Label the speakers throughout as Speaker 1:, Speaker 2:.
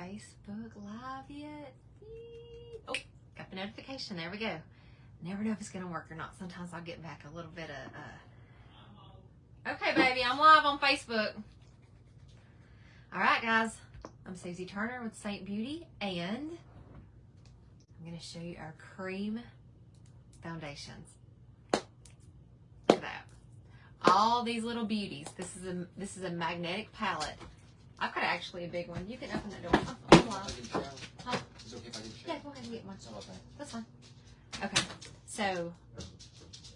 Speaker 1: Facebook Live yet? Oh, got the notification. There we go. Never know if it's going to work or not. Sometimes I'll get back a little bit of... Okay, baby, I'm live on Facebook. All right, guys. I'm Susie Turner with Seint Beauty, and I'm going to show you our cream foundations. Look at that. All these little beauties. This is a magnetic palette. I've got actually a big one. You can open that door. I'm live. Huh?
Speaker 2: Is it okay if I get a
Speaker 1: Yeah, go ahead and get one.
Speaker 2: How about that?
Speaker 1: That's fine. Okay, so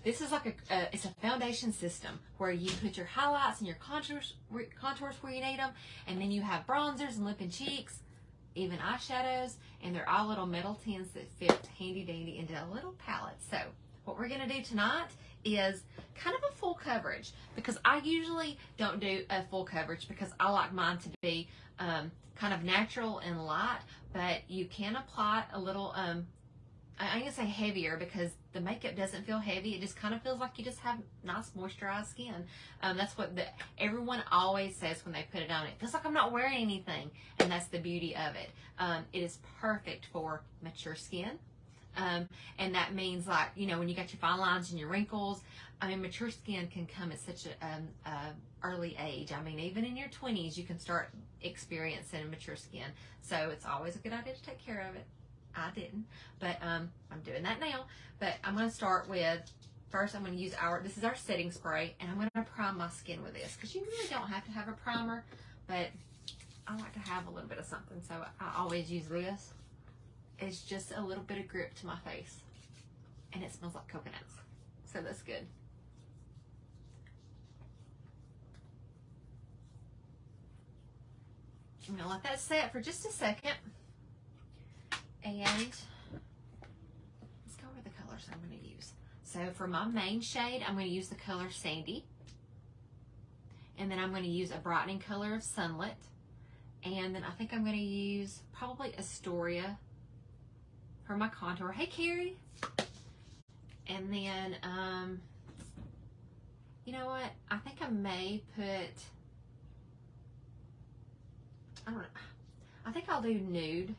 Speaker 1: this is like it's a foundation system where you put your highlights and your contours where you need them, and then you have bronzers and lip and cheeks, even eyeshadows, and they're all little metal tins that fit handy dandy into a little palette. So what we're gonna do tonight is kind of a full coverage, because I usually don't do a full coverage because I like mine to be kind of natural and light, but you can apply a little I'm gonna say heavier because the makeup doesn't feel heavy. It just kind of feels like you just have nice moisturized skin. That's what everyone always says when they put it on. It feels like I'm not wearing anything, and that's the beauty of it. It is perfect for mature skin. And that means, like, you know, when you got your fine lines and your wrinkles, I mean, mature skin can come at such a early age. I mean, even in your 20s, you can start experiencing mature skin. So it's always a good idea to take care of it. I didn't, but I'm doing that now. But I'm going to start with, first I'm going to use this is our setting spray, and I'm going to prime my skin with this, because you really don't have to have a primer, but I like to have a little bit of something, so I always use this. It's just a little bit of grip to my face, and it smells like coconuts, so that's good. I'm going to let that set for just a second, and let's go over the colors I'm going to use. So for my main shade, I'm going to use the color Sandy, and then I'm going to use a brightening color of Sunlit, and then I think I'm going to use probably Astoria for my contour. Hey, Carrie. And then, you know what? I think I may put, I don't know. I think I'll do Nude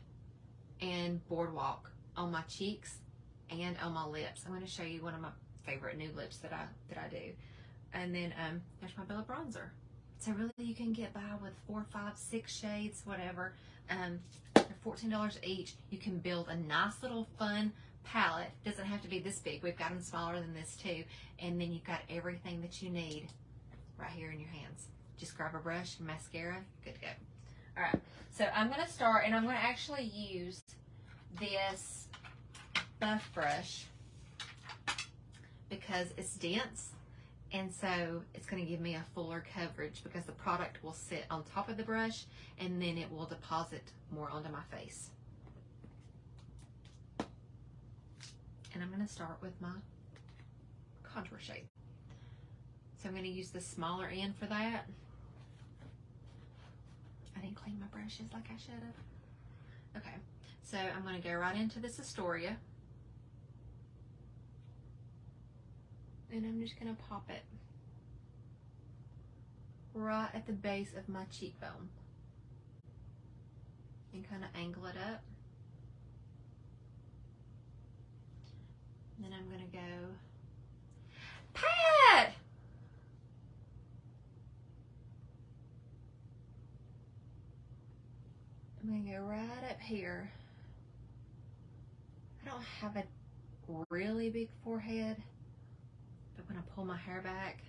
Speaker 1: and Boardwalk on my cheeks and on my lips. I'm going to show you one of my favorite nude lips that I do. And then there's my Bella bronzer. So really you can get by with 4, 5, 6 shades, whatever. They're $14 each. You can build a nice little fun palette. Doesn't have to be this big. We've got them smaller than this too. And then you've got everything that you need right here in your hands. Just grab a brush and mascara. Good to go. All right. So I'm going to start, and I'm going to actually use this buff brush because it's dense, and so it's going to give me a fuller coverage because the product will sit on top of the brush, and then it will deposit more onto my face. And I'm going to start with my contour shade. So I'm going to use the smaller end for that. I didn't clean my brushes like I should have. Okay, so I'm going to go right into this Astoria. And I'm just going to pop it right at the base of my cheekbone. And kind of angle it up. And then I'm going to go, Pat! I'm going to go right up here. I don't have a really big forehead, but when I pull my hair back,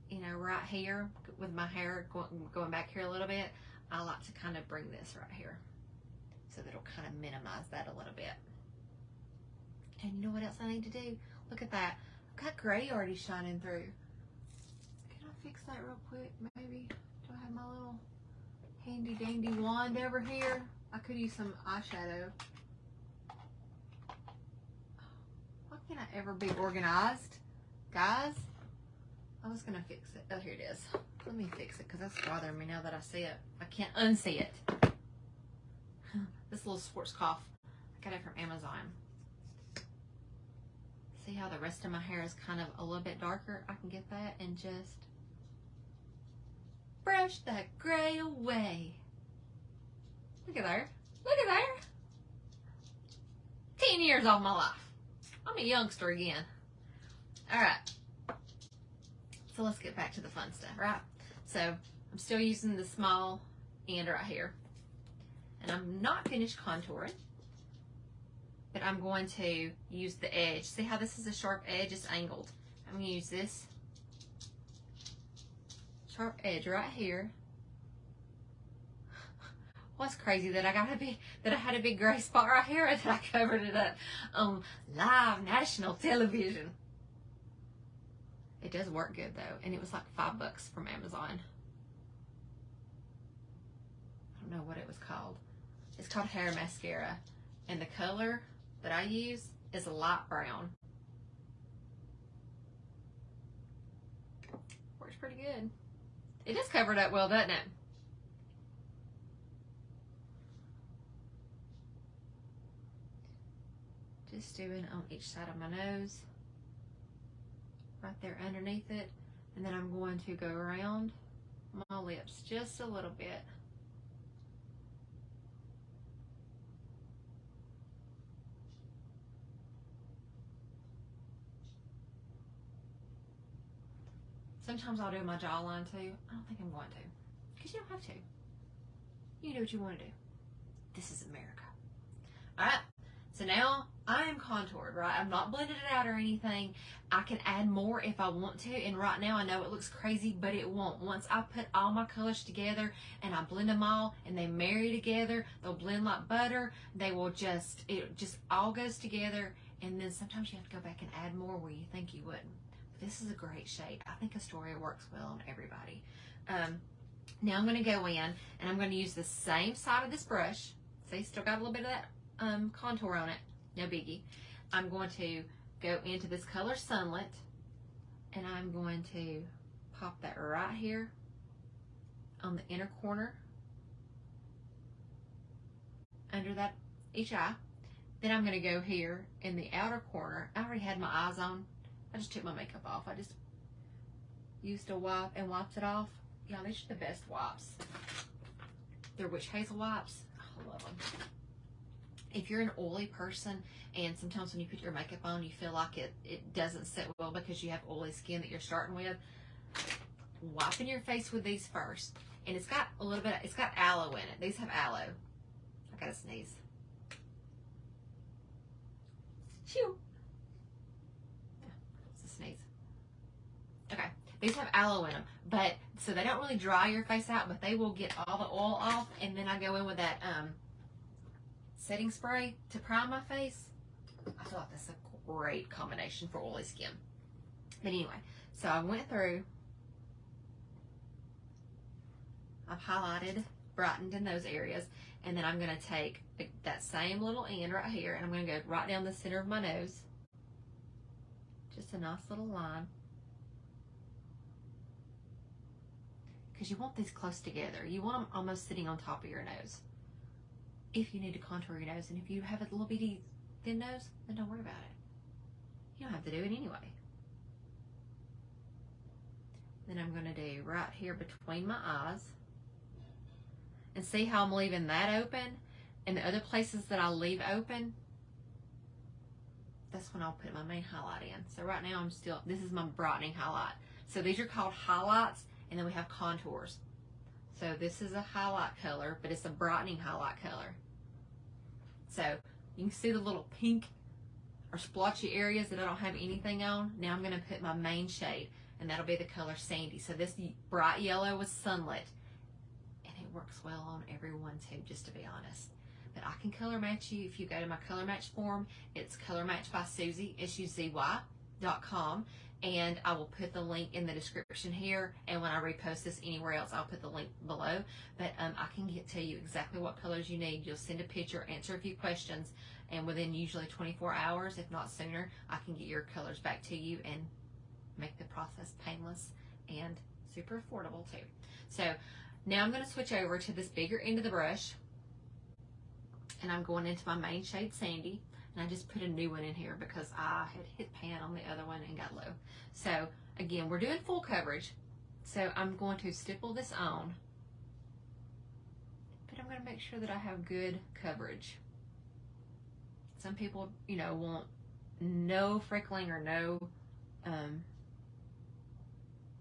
Speaker 1: you know, right here, with my hair going back here a little bit, I like to kind of bring this right here so that it'll kind of minimize that a little bit. And you know what else I need to do? Look at that. I've got gray already shining through. Can I fix that real quick, maybe? Do I have my little handy dandy wand over here? I could use some eyeshadow. Why can't I ever be organized? Guys, I was gonna fix it. Oh, here it is. Let me fix it because that's bothering me now that I see it. I can't unsee it. This little sports cough, I got it from Amazon. See how the rest of my hair is kind of a little bit darker? I can get that and just brush that gray away. Look at there. Look at there. 10 years off my life. I'm a youngster again. All right. So let's get back to the fun stuff, right? So I'm still using the small end right here. And I'm not finished contouring, but I'm going to use the edge. See how this is a sharp edge? It's angled. I'm going to use this sharp edge right here. What's crazy that I had a big gray spot right here and that I covered it up on live national television. It does work good though, and it was like $5 from Amazon. I don't know what it was called. It's called hair mascara, and the color that I use is a light brown. Works pretty good. It does cover it up well, doesn't it? Just doing on each side of my nose, right there underneath it, and then I'm going to go around my lips just a little bit. Sometimes I'll do my jawline too. I don't think I'm going to, because you don't have to. You do what you want to do. This is America. All right. So now I am contoured, right? I'm not blended it out or anything. I can add more if I want to, and right now I know it looks crazy, but it won't. Once I put all my colors together and I blend them all and they marry together, they'll blend like butter. They will just, it just all goes together, and then sometimes you have to go back and add more where you think you wouldn't. But this is a great shade. I think Astoria works well on everybody. Now I'm going to go in and I'm going to use the same side of this brush. See, still got a little bit of that contour on it, no biggie. I'm going to go into this color Sunlit, and I'm going to pop that right here on the inner corner under that each eye. Then I'm going to go here in the outer corner. I already had my eyes on. I just took my makeup off. I just used a wipe and wiped it off. Y'all, these are the best wipes. They're witch hazel wipes. I love them. If you're an oily person, and sometimes when you put your makeup on, you feel like it doesn't sit well because you have oily skin that you're starting with, wiping your face with these first. And it's got a little bit, it's got aloe in it. These have aloe. I gotta sneeze. Shoo. Yeah, it's a sneeze. Okay, these have aloe in them, but so they don't really dry your face out, but they will get all the oil off. And then I go in with that setting spray to prime my face. I feel like that's a great combination for oily skin. But anyway, so I went through, I've highlighted, brightened in those areas, and then I'm going to take that same little end right here, and I'm going to go right down the center of my nose. Just a nice little line. Because you want these close together. You want them almost sitting on top of your nose. If you need to contour your nose, and if you have a little bitty thin nose, then don't worry about it. You don't have to do it anyway. Then I'm going to do right here between my eyes. And see how I'm leaving that open? And the other places that I leave open, that's when I'll put my main highlight in. So right now this is my brightening highlight. So these are called highlights, and then we have contours. So this is a highlight color, but it's a brightening highlight color. So you can see the little pink or splotchy areas that I don't have anything on. Now I'm going to put my main shade, and that'll be the color Sandy. So this bright yellow was Sunlit, and it works well on everyone too, just to be honest. But I can color match you if you go to my color match form. It's Color Match by Suzy, SUZY.com. And I will put the link in the description here, and when I repost this anywhere else, I'll put the link below. But I can tell you exactly what colors you need. You'll send a picture, answer a few questions, and within usually 24 hours, if not sooner, I can get your colors back to you and make the process painless and super affordable too. So now I'm going to switch over to this bigger end of the brush, and I'm going into my main shade Sandy. And I just put a new one in here because I had hit pan on the other one and got low. So again, we're doing full coverage. So I'm going to stipple this on, but I'm going to make sure that I have good coverage. Some people, you know, want no freckling or no,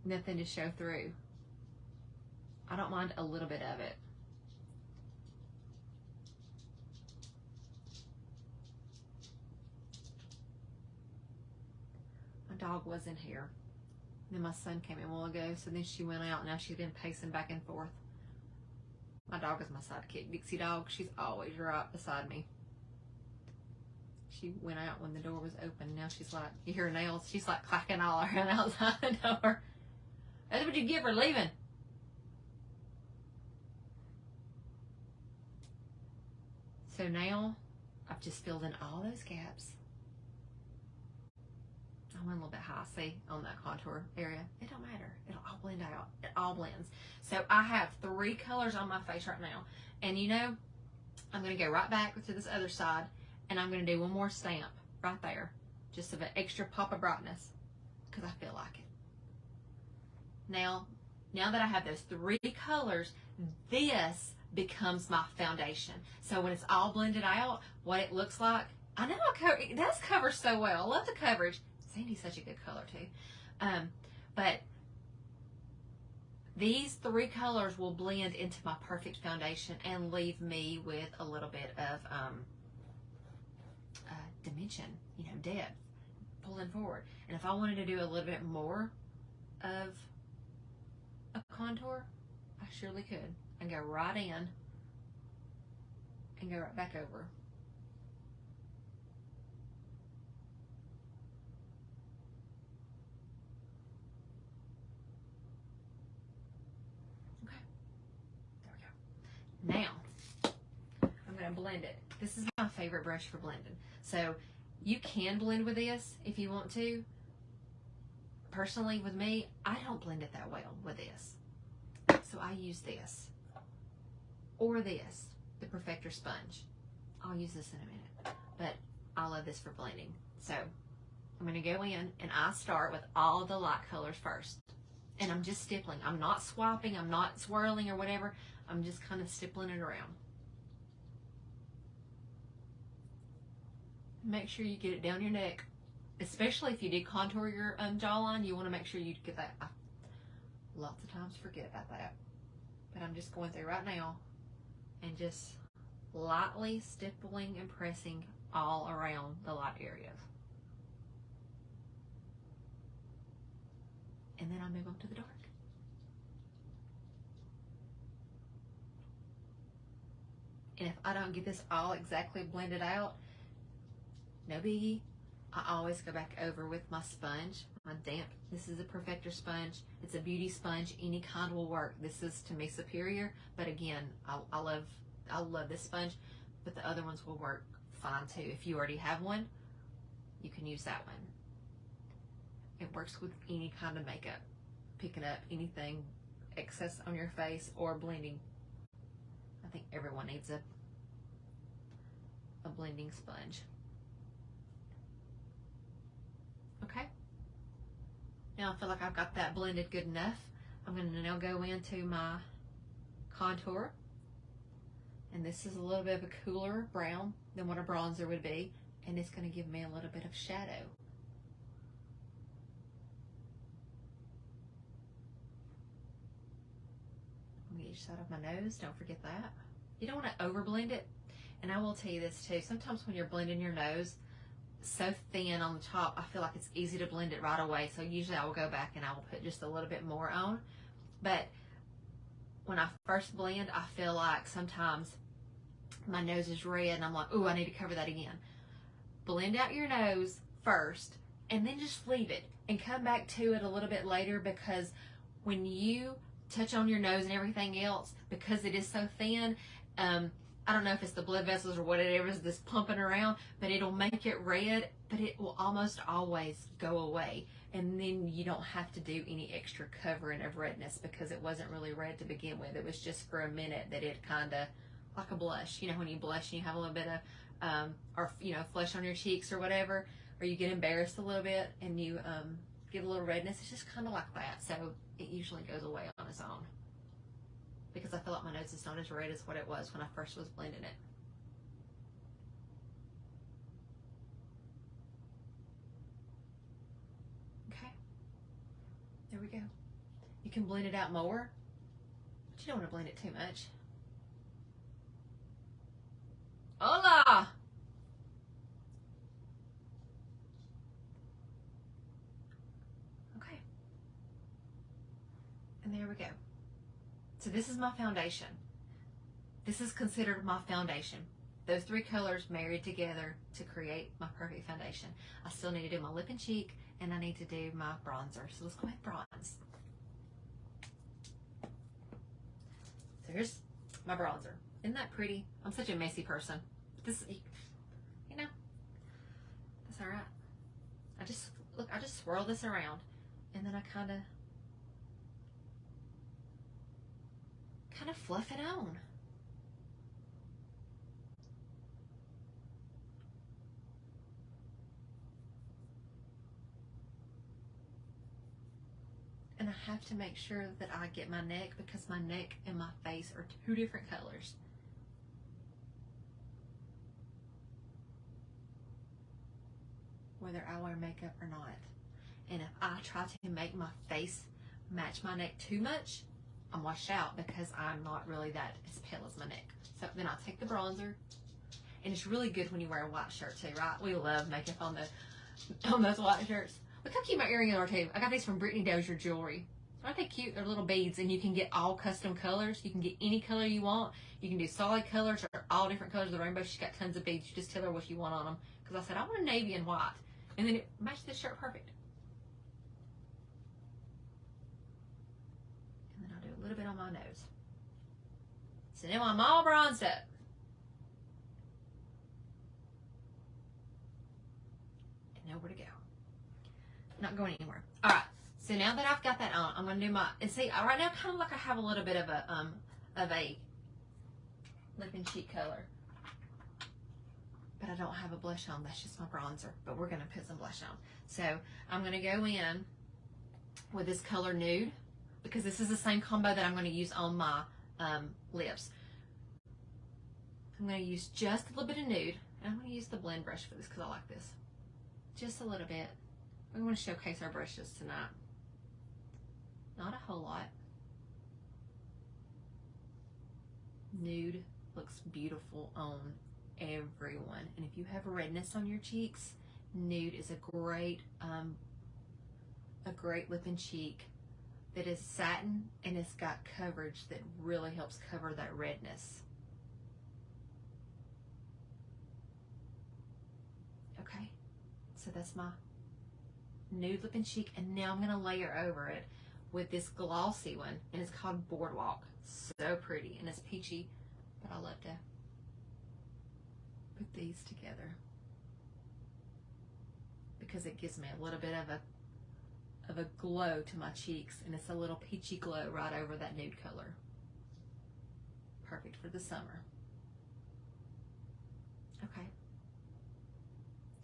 Speaker 1: nothing to show through. I don't mind a little bit of it. My dog was in here. Then my son came in a while ago, so then she went out. Now she's been pacing back and forth. My dog is my sidekick, Dixie Dog. She's always right beside me. She went out when the door was open. Now she's like, you hear her nails? She's like clacking all around outside the door. That's what you get for leaving. So now I've just filled in all those gaps. I went a little bit high, see, on that contour area. It don't matter. It'll all blend out. It all blends. So I have 3 colors on my face right now. And you know, I'm going to go right back to this other side, and I'm going to do one more stamp right there, just of an extra pop of brightness, because I feel like it. Now that I have those 3 colors, this becomes my foundation. So when it's all blended out, what it looks like, I know it does cover so well. I love the coverage. Sandy's such a good color too. But these 3 colors will blend into my perfect foundation and leave me with a little bit of dimension, you know, depth, pulling forward. And if I wanted to do a little bit more of a contour, I surely could. And go right in and go right back over. Okay, there we go. Now, I'm going to blend it. This is my favorite brush for blending. So you can blend with this if you want to. Personally, with me, I don't blend it that well with this. So I use this. Or this, the Perfector sponge. I'll use this in a minute, but I love this for blending. So I'm going to go in, and I start with all the light colors first. And I'm just stippling. I'm not swiping, I'm not swirling or whatever. I'm just kind of stippling it around. Make sure you get it down your neck, especially if you did contour your jawline. You want to make sure you get that. I lots of times forget about that, but I'm just going through right now and just lightly stippling and pressing all around the light areas. And then I move on to the dark. And if I don't get this all exactly blended out, no biggie. I always go back over with my sponge, my damp. This is a Perfector sponge. It's a beauty sponge. Any kind will work. This is, to me, superior. But again, I love this sponge, but the other ones will work fine too. If you already have one, you can use that one. It works with any kind of makeup, picking up anything excess on your face or blending. I think everyone needs a blending sponge. Okay. Now I feel like I've got that blended good enough. I'm going to now go into my contour. And this is a little bit of a cooler brown than what a bronzer would be. And it's going to give me a little bit of shadow. On each side of my nose, don't forget that. You don't want to over blend it. And I will tell you this too, sometimes when you're blending your nose so thin on the top, I feel like it's easy to blend it right away. So usually I will go back and I will put just a little bit more on. But when I first blend, I feel like sometimes my nose is red and I'm like, ooh, I need to cover that again. Blend out your nose first and then just leave it and come back to it a little bit later, because when you touch on your nose and everything else, because it is so thin, I don't know if it's the blood vessels or whatever is this pumping around, but it'll make it red, but it will almost always go away. And then you don't have to do any extra covering of redness, because it wasn't really red to begin with. It was just for a minute that it kind of, like a blush. You know, when you blush and you have a little bit of, or, you know, flush on your cheeks or whatever, or you get embarrassed a little bit and you get a little redness. It's just kind of like that. So it usually goes away on its own. because I feel like my nose is not as red as what it was when I first was blending it. Okay, there we go. You can blend it out more, but you don't want to blend it too much. Hola! Okay. And there we go. So this is my foundation. This is considered my foundation. Those three colors married together to create my perfect foundation. I still need to do my lip and cheek, and I need to do my bronzer. So let's go ahead and bronze. So here's my bronzer. Isn't that pretty? I'm such a messy person. This, you know, that's all right. I just swirl this around, and then I kind of fluff it on. And I have to make sure that I get my neck, because my neck and my face are two different colors. Whether I wear makeup or not. And if I try to make my face match my neck too much, I'm washed out, because I'm not really that as pale as my neck. So then I take the bronzer, and it's really good when you wear a white shirt too, right? We love makeup on those white shirts. Look how cute my earrings are too. I got these from Brittany Dozier Jewelry. Aren't they cute? They're little beads, and you can get all custom colors. You can get any color you want. You can do solid colors or all different colors of the rainbow. She's got tons of beads. You just tell her what you want on them. Because I said, I want a navy and white. And then it matched this shirt perfect. And then I'll do a little bit on my nose. So now I'm all bronzed up. And nowhere to go. Not going anywhere. All right. So now that I've got that on, I'm going to do my, and see, right now kind of like I have a little bit of a lip and cheek color. But I don't have a blush on. That's just my bronzer. But we're going to put some blush on. So I'm going to go in with this color Nude, because this is the same combo that I'm going to use on my lips. I'm going to use just a little bit of Nude. And I'm going to use the blend brush for this because I like this. Just a little bit. We're going to showcase our brushes tonight. Not a whole lot. Nude looks beautiful on everyone. And if you have redness on your cheeks, Nude is a great lip and cheek that is satin, and it's got coverage that really helps cover that redness. Okay, so that's my Nude lip and cheek, and now I'm going to layer over it with this glossy one, and it's called Boardwalk. So pretty, and it's peachy, but I love to put these together because it gives me a little bit of a glow to my cheeks, and it's a little peachy glow right over that nude color. Perfect for the summer. Okay.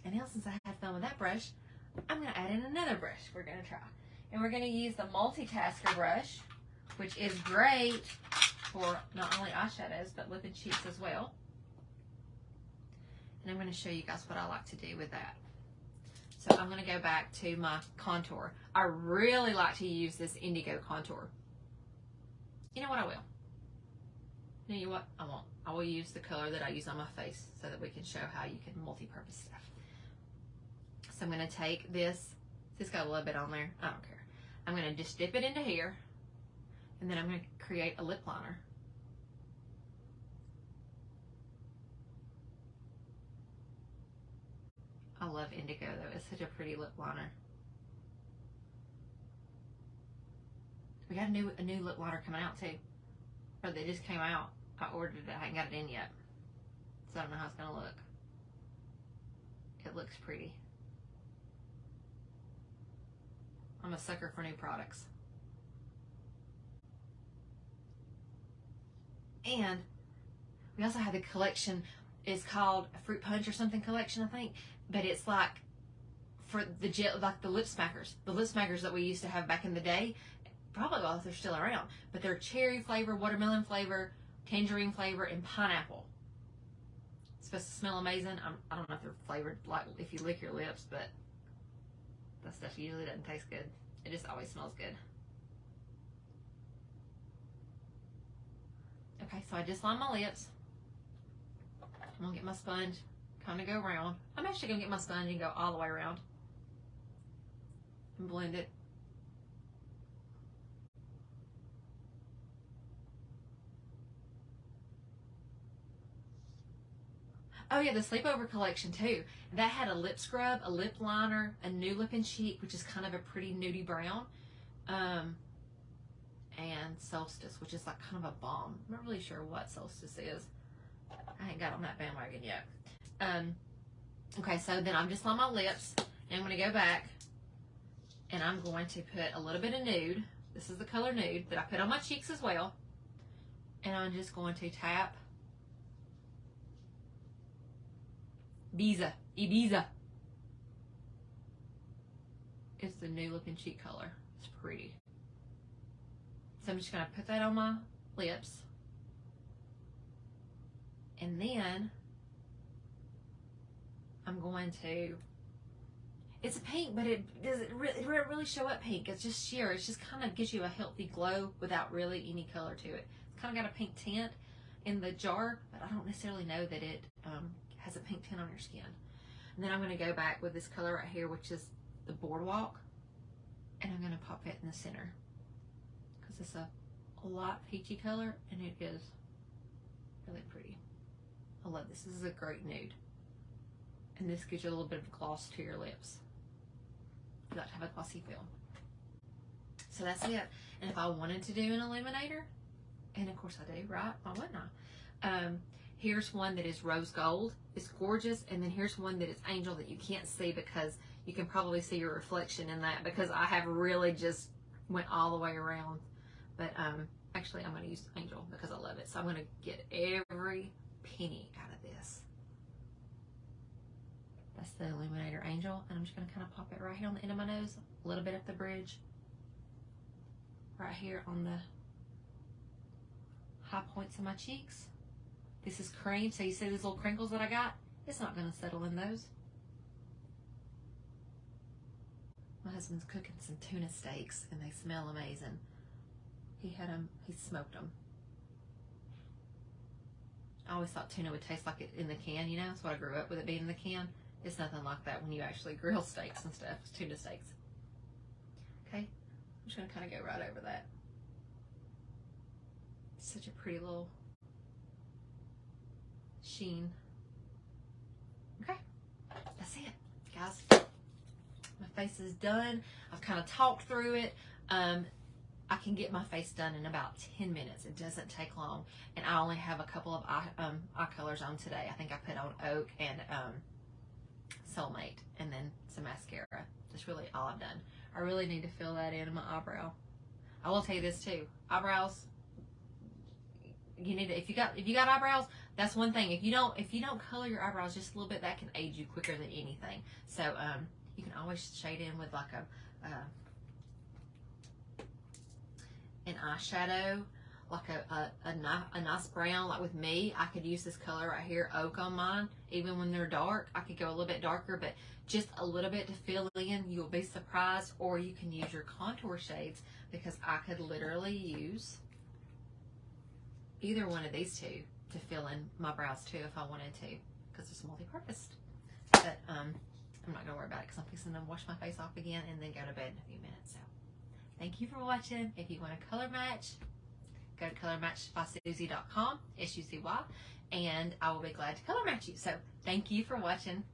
Speaker 1: And now, since I had fun with that brush, I'm going to add in another brush we're going to try. And we're going to use the Multitasker Brush, which is great for not only eyeshadows, but lip and cheeks as well. And I'm going to show you guys what I like to do with that. So I'm going to go back to my contour. I really like to use this indigo contour. You know what, I will. You know what, I won't. I will use the color that I use on my face so that we can show how you can multi-purpose stuff. So I'm going to take this. It's got a little bit on there. I don't care. I'm going to just dip it into here, and then I'm going to create a lip liner. I love indigo though. It's such a pretty lip liner. We got a new lip liner coming out too. Or they just came out. I ordered it. I haven't got it in yet. So I don't know how it's going to look. It looks pretty. I'm a sucker for new products. And we also have the collection. It's called a Fruit Punch or something collection, I think. But it's like for the gel, like the lip smackers. The lip smackers that we used to have back in the day. probably while they're still around, but they're cherry flavor, watermelon flavor, tangerine flavor, and pineapple. It's supposed to smell amazing. I don't know if they're flavored like if you lick your lips, but that stuff usually doesn't taste good. It just always smells good. Okay, so I just lined my lips. I'm gonna get my sponge, kind of go around. I'm actually gonna get my sponge and go all the way around and blend it. Oh yeah, the Sleepover collection too. That had a lip scrub, a lip liner, a new lip and cheek, which is kind of a pretty nudie brown, and Solstice, which is like kind of a bomb. I'm not really sure what Solstice is. I ain't got on that bandwagon yet. Okay, so then I'm just on my lips, and I'm going to go back, and I'm going to put a little bit of nude. This is the color nude that I put on my cheeks as well, and I'm just going to tap Ibiza. It's the new lip and cheek color. It's pretty. So I'm just going to put that on my lips. And then I'm going to, it's a pink, but it doesn't really show up pink. It's just sheer. It just kind of gives you a healthy glow without really any color to it. It's kind of got a pink tint in the jar, but I don't necessarily know that it has a pink tint on your skin. And then I'm going to go back with this color right here, which is the Boardwalk, and I'm going to pop it in the center because it's a light peachy color, and it is really pretty. I love this. This is a great nude. And this gives you a little bit of gloss to your lips. You like to have a glossy feel. So that's it. And if I wanted to do an illuminator, and of course I do, right? Why wouldn't I? Here's one that is rose gold. It's gorgeous. And then here's one that is angel that you can't see because you can probably see your reflection in that because I have really just went all the way around. But actually I'm going to use angel because I love it. So I'm going to get every penny out of this. That's the Illuminator Angel, and I'm just going to kind of pop it right here on the end of my nose, a little bit up the bridge, right here on the high points of my cheeks. This is cream, so you see these little crinkles that I got? It's not going to settle in those. My husband's cooking some tuna steaks, and they smell amazing. He smoked them. I always thought tuna would taste like it in the can, you know? That's what I grew up with, it being in the can. It's nothing like that when you actually grill steaks and stuff. It's tuna steaks. Okay? I'm just going to kind of go right over that. It's such a pretty little sheen. Okay? That's it, guys. My face is done. I've kind of talked through it. I can get my face done in about 10 minutes. It doesn't take long. And I only have a couple of eye colors on today. I think I put on Oak and Soulmate, and then some mascara. That's really all I've done. I really need to fill that in my eyebrow. I will tell you this too. Eyebrows, you need to, if you got eyebrows, that's one thing. If you don't color your eyebrows just a little bit, that can age you quicker than anything. So you can always shade in with like an eyeshadow, like a nice brown. Like with me, I could use this color right here, Oak, on mine. Even when they're dark, I could go a little bit darker, but just a little bit to fill in. You'll be surprised. Or you can use your contour shades, because I could literally use either one of these two to fill in my brows too if I wanted to, because it's multi-purpose. But I'm not gonna worry about it because I'm fixing to wash my face off again and then go to bed in a few minutes. So thank you for watching. If you want a color match, go to colormatchbysuzy.com, SUCY, and I will be glad to color match you. So thank you for watching.